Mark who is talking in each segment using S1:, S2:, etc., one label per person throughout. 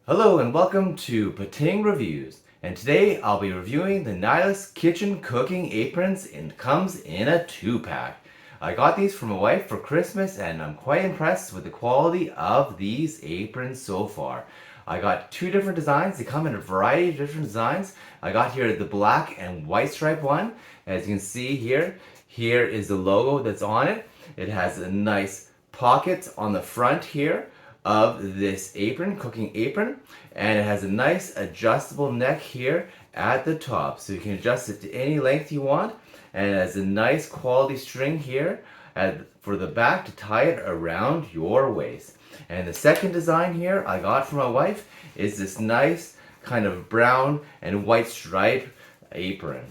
S1: Hello and welcome to Pating Reviews, and today I'll be reviewing the NLUS Kitchen Cooking Aprons and comes in a 2-pack. I got these from my wife for Christmas and I'm quite impressed with the quality of these aprons so far. I got two different designs. They come in a variety of different designs. I got here the black and white stripe one. As you can see here is the logo that's on it. It has a nice pocket on the front here of this apron, cooking apron, and it has a nice adjustable neck here at the top, so you can adjust it to any length you want, and it has a nice quality string here for the back to tie it around your waist. And the second design here I got from my wife is this nice kind of brown and white stripe apron.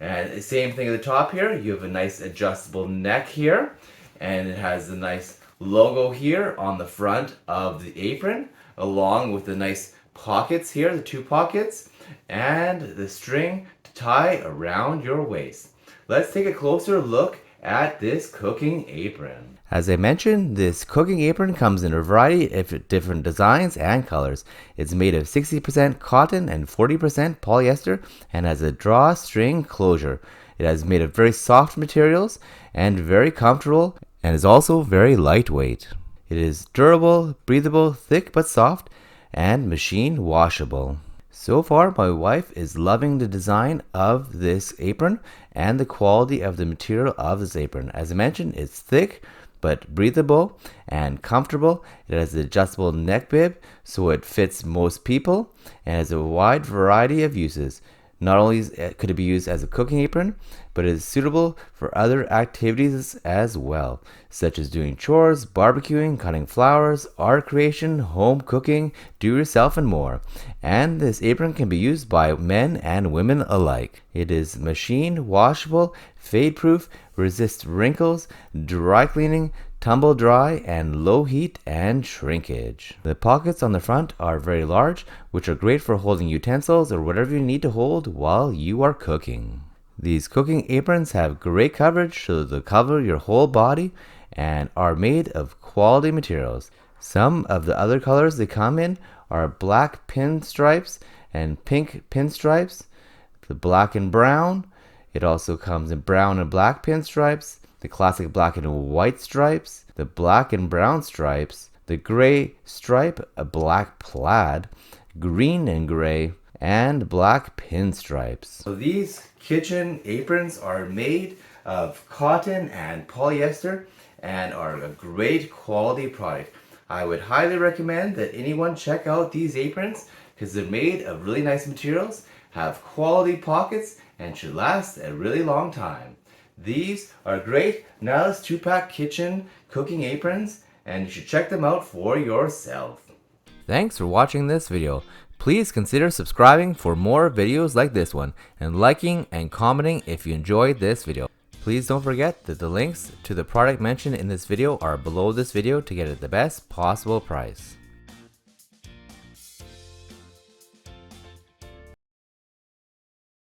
S1: And the same thing at the top here, you have a nice adjustable neck here, and it has a nice logo here on the front of the apron, along with the nice pockets here, the two pockets, and the string to tie around your waist. Let's take a closer look at this cooking apron. As I mentioned, this cooking apron comes in a variety of different designs and colors. It's made of 60% cotton and 40% polyester and has a drawstring closure. It is made of very soft materials and very comfortable, and is also very lightweight. It is durable, breathable, thick but soft, and machine washable. So far, my wife is loving the design of this apron and the quality of the material of this apron. As I mentioned, it's thick but breathable and comfortable. It has an adjustable neck bib so it fits most people and has a wide variety of uses. Not only could it be used as a cooking apron, but it is suitable for other activities as well, such as doing chores, barbecuing, cutting flowers, art creation, home cooking, do-yourself, and more. And this apron can be used by men and women alike. It is machine washable, fade-proof, resists wrinkles, dry cleaning, tumble dry, and low heat and shrinkage. The pockets on the front are very large, which are great for holding utensils or whatever you need to hold while you are cooking. These cooking aprons have great coverage so they'll cover your whole body and are made of quality materials. Some of the other colors they come in are black pinstripes and pink pinstripes, the black and brown. It also comes in brown and black pinstripes, the classic black and white stripes, the black and brown stripes, the gray stripe, a black plaid, green and gray, and black pinstripes. So these kitchen aprons are made of cotton and polyester and are a great quality product. I would highly recommend that anyone check out these aprons because they're made of really nice materials, have quality pockets, and should last a really long time. These are great NLUS 2-pack kitchen cooking aprons, and you should check them out for yourself. Thanks for watching this video. Please consider subscribing for more videos like this one, and liking and commenting if you enjoyed this video. Please don't forget that the links to the product mentioned in this video are below this video to get it at the best possible price.